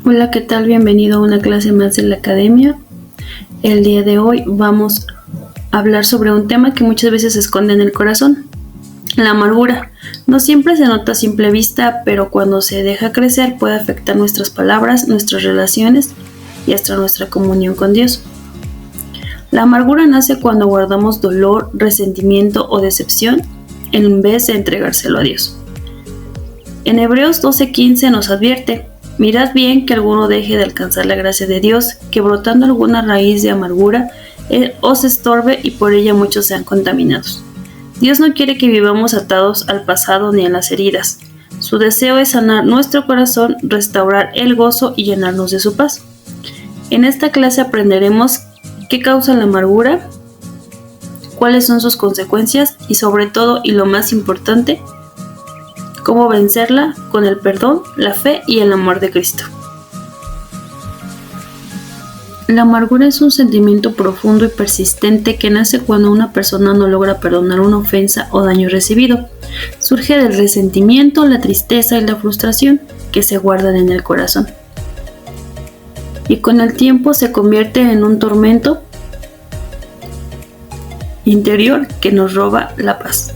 Hola, ¿qué tal? Bienvenido a una clase más de la academia. El día de hoy vamos a hablar sobre un tema que muchas veces se esconde en el corazón, la amargura. No siempre se nota a simple vista, pero cuando se deja crecer puede afectar nuestras palabras, nuestras relaciones y hasta nuestra comunión con Dios. La amargura nace cuando guardamos dolor, resentimiento o decepción en vez de entregárselo a Dios. En Hebreos 12:15 nos advierte: mirad bien que alguno deje de alcanzar la gracia de Dios, que brotando alguna raíz de amargura os estorbe y por ella muchos sean contaminados. Dios no quiere que vivamos atados al pasado ni a las heridas. Su deseo es sanar nuestro corazón, restaurar el gozo y llenarnos de su paz. En esta clase aprenderemos qué causa la amargura, cuáles son sus consecuencias y sobre todo, y lo más importante, cómo vencerla con el perdón, la fe y el amor de Cristo. La amargura es un sentimiento profundo y persistente que nace cuando una persona no logra perdonar una ofensa o daño recibido. Surge del resentimiento, la tristeza y la frustración que se guardan en el corazón. Y con el tiempo se convierte en un tormento interior que nos roba la paz.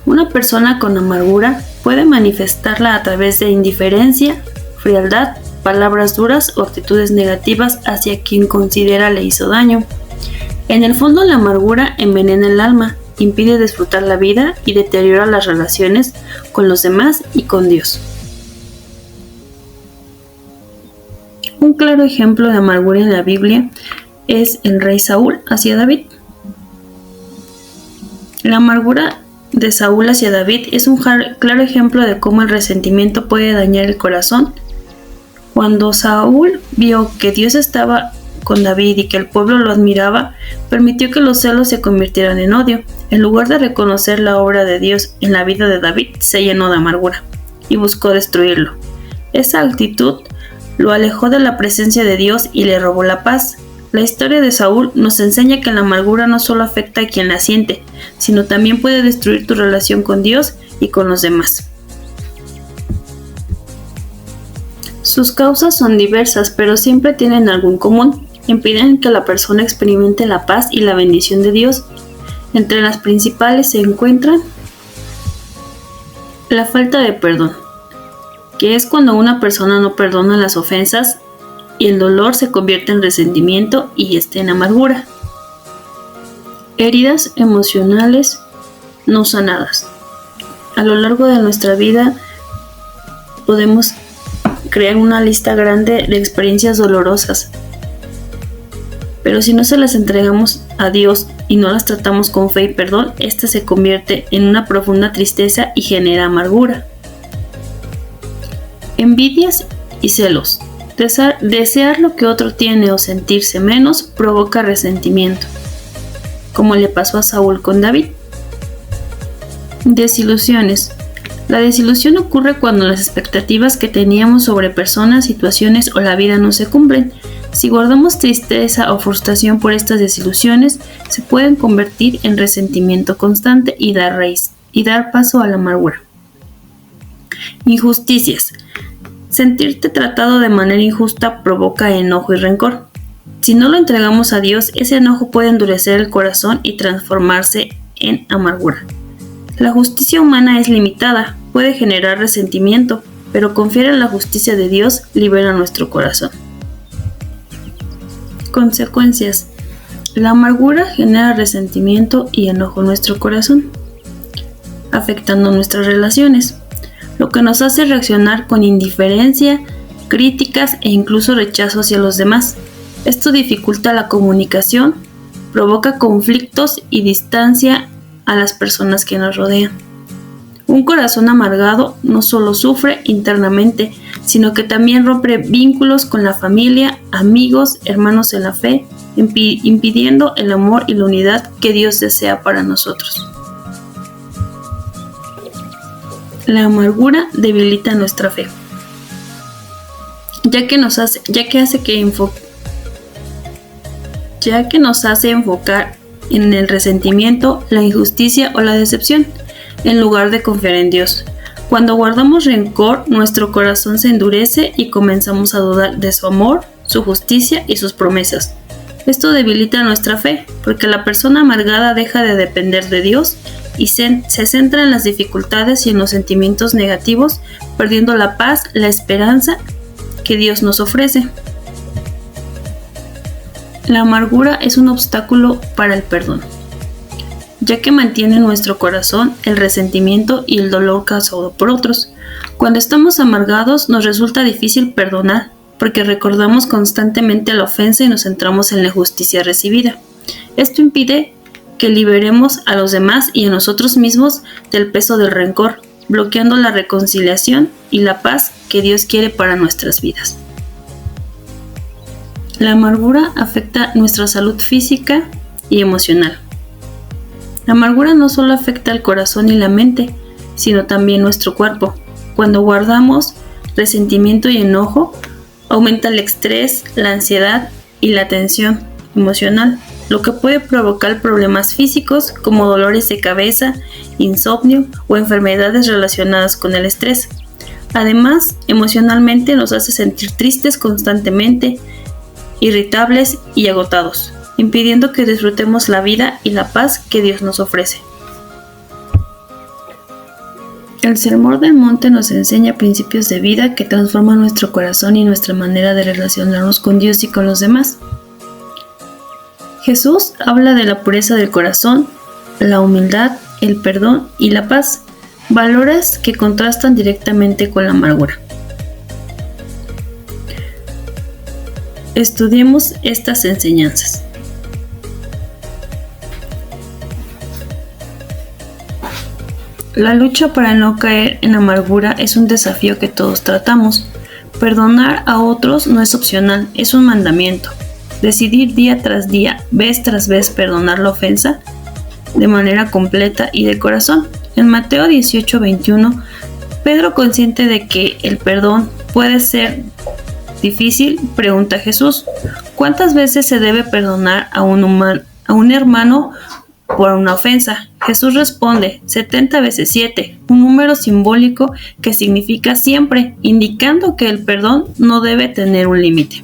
Una persona con amargura puede manifestarla a través de indiferencia, frialdad, palabras duras o actitudes negativas hacia quien considera le hizo daño. En el fondo, la amargura envenena el alma, impide disfrutar la vida y deteriora las relaciones con los demás y con Dios. Un claro ejemplo de amargura en la Biblia es el rey Saúl hacia David. La amargura de Saúl hacia David es un claro ejemplo de cómo el resentimiento puede dañar el corazón. Cuando Saúl vio que Dios estaba con David y que el pueblo lo admiraba, permitió que los celos se convirtieran en odio. En lugar de reconocer la obra de Dios en la vida de David, se llenó de amargura y buscó destruirlo. Esa actitud lo alejó de la presencia de Dios y le robó la paz. La historia de Saúl nos enseña que la amargura no solo afecta a quien la siente, sino también puede destruir tu relación con Dios y con los demás. Sus causas son diversas, pero siempre tienen algo en común: impiden que la persona experimente la paz y la bendición de Dios. Entre las principales se encuentran la falta de perdón, que es cuando una persona no perdona las ofensas y el dolor se convierte en resentimiento y en amargura. Heridas emocionales no sanadas. A lo largo de nuestra vida podemos crear una lista grande de experiencias dolorosas, pero si no se las entregamos a Dios y no las tratamos con fe y perdón, esta se convierte en una profunda tristeza y genera amargura. Envidias y celos. Desear lo que otro tiene o sentirse menos provoca resentimiento, como le pasó a Saúl con David. Desilusiones. La desilusión ocurre cuando las expectativas que teníamos sobre personas, situaciones o la vida no se cumplen. Si guardamos tristeza o frustración por estas desilusiones, se pueden convertir en resentimiento constante y dar paso a la amargura. Injusticias. Sentirte tratado de manera injusta provoca enojo y rencor. Si no lo entregamos a Dios, ese enojo puede endurecer el corazón y transformarse en amargura. La justicia humana es limitada, puede generar resentimiento, pero confiar en la justicia de Dios libera nuestro corazón. Consecuencias. La amargura genera resentimiento y enojo en nuestro corazón, afectando nuestras relaciones, lo que nos hace reaccionar con indiferencia, críticas e incluso rechazo hacia los demás. Esto dificulta la comunicación, provoca conflictos y distancia a las personas que nos rodean. Un corazón amargado no solo sufre internamente, sino que también rompe vínculos con la familia, amigos, hermanos en la fe, impidiendo el amor y la unidad que Dios desea para nosotros. La amargura debilita nuestra fe, ya que nos hace enfocar en el resentimiento, la injusticia o la decepción, en lugar de confiar en Dios. Cuando guardamos rencor, nuestro corazón se endurece y comenzamos a dudar de su amor, su justicia y sus promesas. Esto debilita nuestra fe, porque la persona amargada deja de depender de Dios y se centra en las dificultades y en los sentimientos negativos, perdiendo la paz, la esperanza que Dios nos ofrece. La amargura es un obstáculo para el perdón, ya que mantiene en nuestro corazón el resentimiento y el dolor causado por otros. Cuando estamos amargados, nos resulta difícil perdonar, porque recordamos constantemente la ofensa y nos centramos en la justicia recibida. Esto impide que liberemos a los demás y a nosotros mismos del peso del rencor, bloqueando la reconciliación y la paz que Dios quiere para nuestras vidas. La amargura afecta nuestra salud física y emocional. La amargura no solo afecta al corazón y la mente, sino también nuestro cuerpo. Cuando guardamos resentimiento y enojo, aumenta el estrés, la ansiedad y la tensión emocional, lo que puede provocar problemas físicos como dolores de cabeza, insomnio o enfermedades relacionadas con el estrés. Además, emocionalmente nos hace sentir tristes constantemente, irritables y agotados, impidiendo que disfrutemos la vida y la paz que Dios nos ofrece. El Sermón del Monte nos enseña principios de vida que transforman nuestro corazón y nuestra manera de relacionarnos con Dios y con los demás. Jesús habla de la pureza del corazón, la humildad, el perdón y la paz, valores que contrastan directamente con la amargura. Estudiemos estas enseñanzas. La lucha para no caer en amargura es un desafío que todos tratamos. Perdonar a otros no es opcional, es un mandamiento. Decidir día tras día, vez tras vez, perdonar la ofensa de manera completa y de corazón. En Mateo 18:21, Pedro, consciente de que el perdón puede ser difícil, pregunta a Jesús: ¿cuántas veces se debe perdonar a un hermano por una ofensa? Jesús responde: 70 veces 7, un número simbólico que significa siempre, indicando que el perdón no debe tener un límite.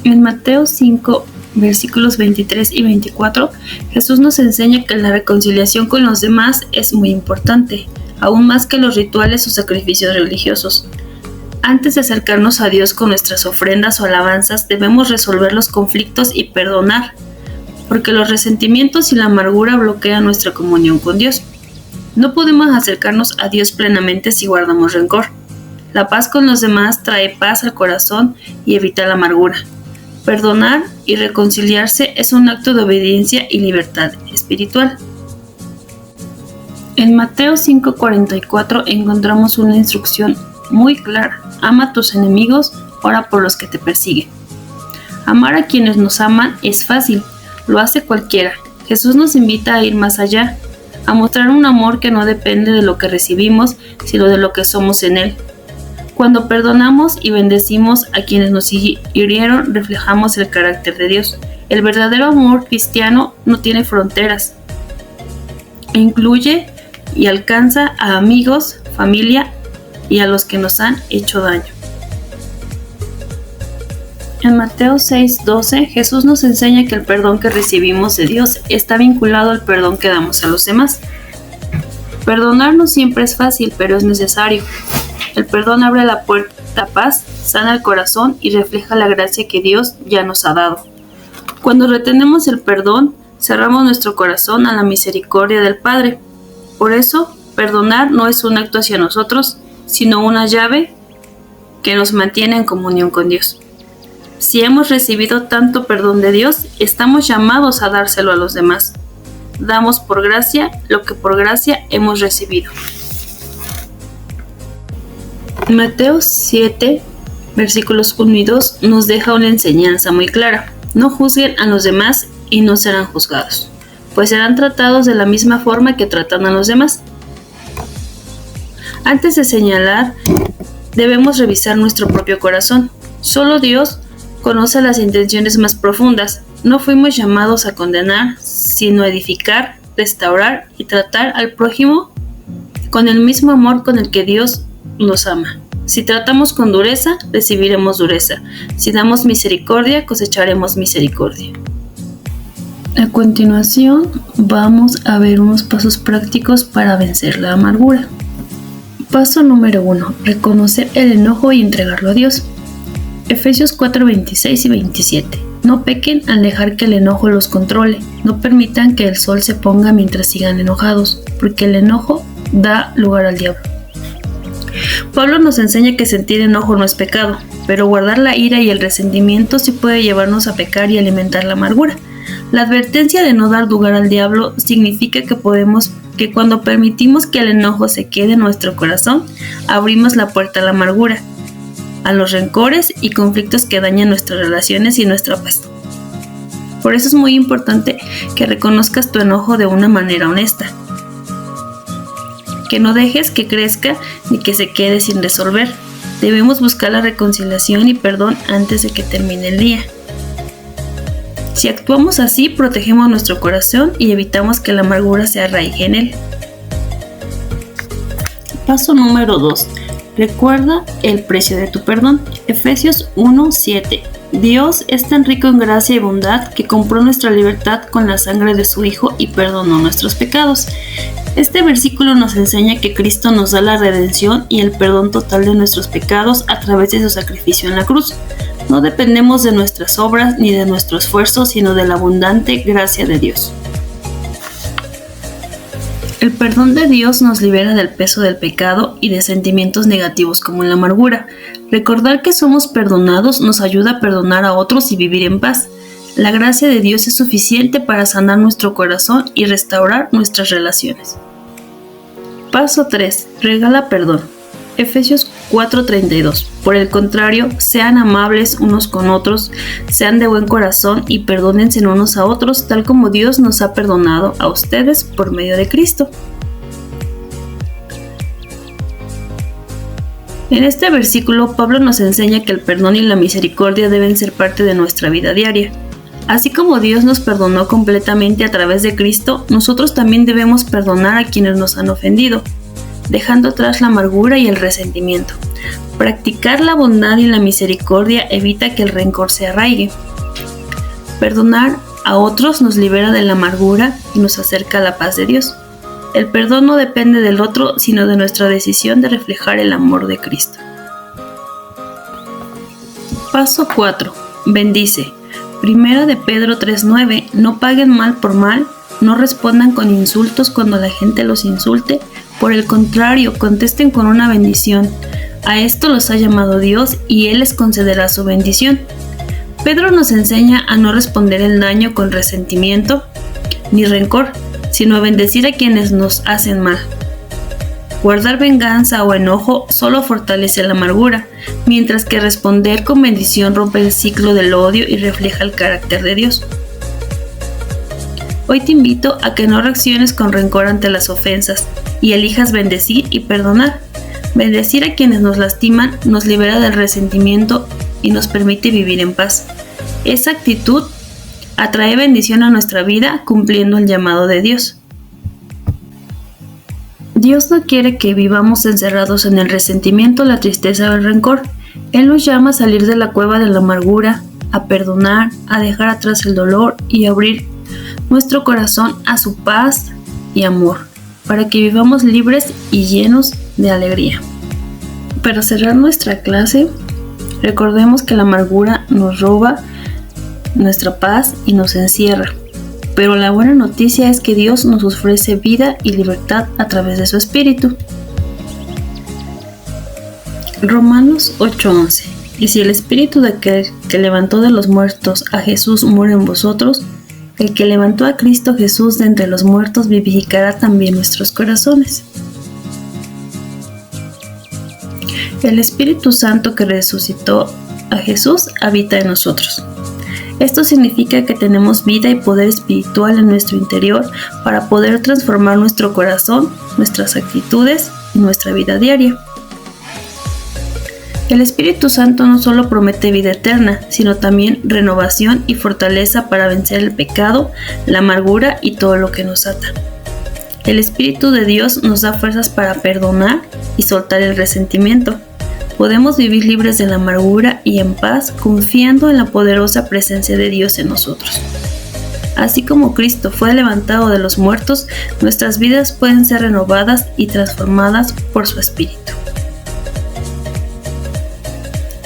En Mateo 5, versículos 23 y 24, Jesús nos enseña que la reconciliación con los demás es muy importante, aún más que los rituales o sacrificios religiosos. Antes de acercarnos a Dios con nuestras ofrendas o alabanzas, debemos resolver los conflictos y perdonar, porque los resentimientos y la amargura bloquean nuestra comunión con Dios. No podemos acercarnos a Dios plenamente si guardamos rencor. La paz con los demás trae paz al corazón y evita la amargura. Perdonar y reconciliarse es un acto de obediencia y libertad espiritual. En Mateo 5:44 encontramos una instrucción muy clara: ama a tus enemigos, ora por los que te persiguen. Amar a quienes nos aman es fácil, lo hace cualquiera. Jesús nos invita a ir más allá, a mostrar un amor que no depende de lo que recibimos, sino de lo que somos en Él. Cuando perdonamos y bendecimos a quienes nos hirieron, reflejamos el carácter de Dios. El verdadero amor cristiano no tiene fronteras, incluye y alcanza a amigos, familia y a los que nos han hecho daño. En Mateo 6:12, Jesús nos enseña que el perdón que recibimos de Dios está vinculado al perdón que damos a los demás. Perdonar no siempre es fácil, pero es necesario. El perdón abre la puerta a paz, sana el corazón y refleja la gracia que Dios ya nos ha dado. Cuando retenemos el perdón, cerramos nuestro corazón a la misericordia del Padre. Por eso, perdonar no es un acto hacia nosotros, sino una llave que nos mantiene en comunión con Dios. Si hemos recibido tanto perdón de Dios, estamos llamados a dárselo a los demás. Damos por gracia lo que por gracia hemos recibido. Mateo 7, versículos 1 y 2 nos deja una enseñanza muy clara: no juzguen a los demás y no serán juzgados, pues serán tratados de la misma forma que tratan a los demás. Antes de señalar, debemos revisar nuestro propio corazón. Solo Dios conoce las intenciones más profundas. No fuimos llamados a condenar, sino a edificar, restaurar y tratar al prójimo con el mismo amor con el que Dios nos ama. Si tratamos con dureza, recibiremos dureza. Si damos misericordia, cosecharemos misericordia. A continuación, vamos a ver unos pasos prácticos para vencer la amargura. Paso número 1. Reconocer el enojo y entregarlo a Dios. Efesios 4, 26 y 27. No pequen al dejar que el enojo los controle. No permitan que el sol se ponga mientras sigan enojados, porque el enojo da lugar al diablo. Pablo nos enseña que sentir enojo no es pecado, pero guardar la ira y el resentimiento sí puede llevarnos a pecar y alimentar la amargura. La advertencia de no dar lugar al diablo significa que cuando permitimos que el enojo se quede en nuestro corazón, abrimos la puerta a la amargura, a los rencores y conflictos que dañan nuestras relaciones y nuestra paz. Por eso es muy importante que reconozcas tu enojo de una manera honesta. Que no dejes que crezca ni que se quede sin resolver. Debemos buscar la reconciliación y perdón antes de que termine el día. Si actuamos así, protegemos nuestro corazón y evitamos que la amargura se arraigue en él. Paso número 2. Recuerda el precio de tu perdón. Efesios 1:7. Dios es tan rico en gracia y bondad que compró nuestra libertad con la sangre de su Hijo y perdonó nuestros pecados. Este versículo nos enseña que Cristo nos da la redención y el perdón total de nuestros pecados a través de su sacrificio en la cruz. No dependemos de nuestras obras ni de nuestro esfuerzo, sino de la abundante gracia de Dios. El perdón de Dios nos libera del peso del pecado y de sentimientos negativos como la amargura. Recordar que somos perdonados nos ayuda a perdonar a otros y vivir en paz. La gracia de Dios es suficiente para sanar nuestro corazón y restaurar nuestras relaciones. Paso 3. Regala perdón. Efesios 4:32. Por el contrario, sean amables unos con otros, sean de buen corazón y perdónense unos a otros, tal como Dios nos ha perdonado a ustedes por medio de Cristo. En este versículo, Pablo nos enseña que el perdón y la misericordia deben ser parte de nuestra vida diaria. Así como Dios nos perdonó completamente a través de Cristo, nosotros también debemos perdonar a quienes nos han ofendido, dejando atrás la amargura y el resentimiento. Practicar la bondad y la misericordia evita que el rencor se arraigue. Perdonar a otros nos libera de la amargura y nos acerca a la paz de Dios. El perdón no depende del otro, sino de nuestra decisión de reflejar el amor de Cristo. Paso 4. Bendice. Primera de Pedro 3:9. No paguen mal por mal, no respondan con insultos cuando la gente los insulte. Por el contrario, contesten con una bendición. A esto los ha llamado Dios y Él les concederá su bendición. Pedro nos enseña a no responder el daño con resentimiento ni rencor, sino a bendecir a quienes nos hacen mal. Guardar venganza o enojo solo fortalece la amargura, mientras que responder con bendición rompe el ciclo del odio y refleja el carácter de Dios. Hoy te invito a que no reacciones con rencor ante las ofensas y elijas bendecir y perdonar. Bendecir a quienes nos lastiman nos libera del resentimiento y nos permite vivir en paz. Esa actitud atrae bendición a nuestra vida cumpliendo el llamado de Dios. Dios no quiere que vivamos encerrados en el resentimiento, la tristeza o el rencor. Él nos llama a salir de la cueva de la amargura, a perdonar, a dejar atrás el dolor y abrir nuestro corazón a su paz y amor, para que vivamos libres y llenos de alegría. Para cerrar nuestra clase, recordemos que la amargura nos roba nuestra paz y nos encierra. Pero la buena noticia es que Dios nos ofrece vida y libertad a través de su Espíritu. Romanos 8:11. Y si el Espíritu de aquel que levantó de los muertos a Jesús mora en vosotros, el que levantó a Cristo Jesús de entre los muertos vivificará también nuestros corazones. El Espíritu Santo que resucitó a Jesús habita en nosotros. Esto significa que tenemos vida y poder espiritual en nuestro interior para poder transformar nuestro corazón, nuestras actitudes y nuestra vida diaria. El Espíritu Santo no solo promete vida eterna, sino también renovación y fortaleza para vencer el pecado, la amargura y todo lo que nos ata. El Espíritu de Dios nos da fuerzas para perdonar y soltar el resentimiento. Podemos vivir libres de la amargura y en paz, confiando en la poderosa presencia de Dios en nosotros. Así como Cristo fue levantado de los muertos, nuestras vidas pueden ser renovadas y transformadas por su Espíritu.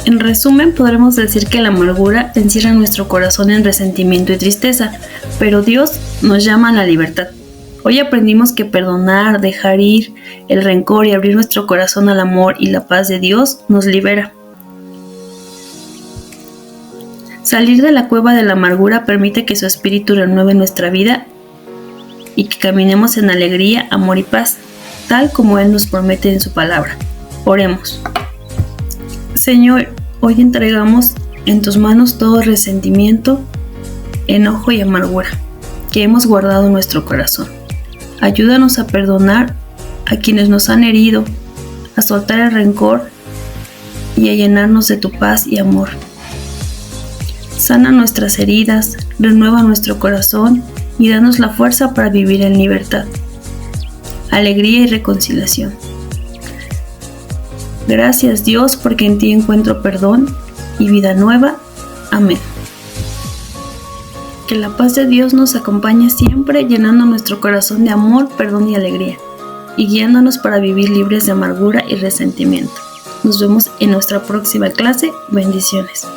En resumen, podremos decir que la amargura encierra nuestro corazón en resentimiento y tristeza, pero Dios nos llama a la libertad. Hoy aprendimos que perdonar, dejar ir el rencor y abrir nuestro corazón al amor y la paz de Dios nos libera. Salir de la cueva de la amargura permite que su Espíritu renueve nuestra vida y que caminemos en alegría, amor y paz, tal como Él nos promete en su palabra. Oremos. Señor, hoy entregamos en tus manos todo resentimiento, enojo y amargura que hemos guardado en nuestro corazón. Ayúdanos a perdonar a quienes nos han herido, a soltar el rencor y a llenarnos de tu paz y amor. Sana nuestras heridas, renueva nuestro corazón y danos la fuerza para vivir en libertad, alegría y reconciliación. Gracias Dios, porque en ti encuentro perdón y vida nueva. Amén. Que la paz de Dios nos acompañe siempre, llenando nuestro corazón de amor, perdón y alegría, y guiándonos para vivir libres de amargura y resentimiento. Nos vemos en nuestra próxima clase. Bendiciones.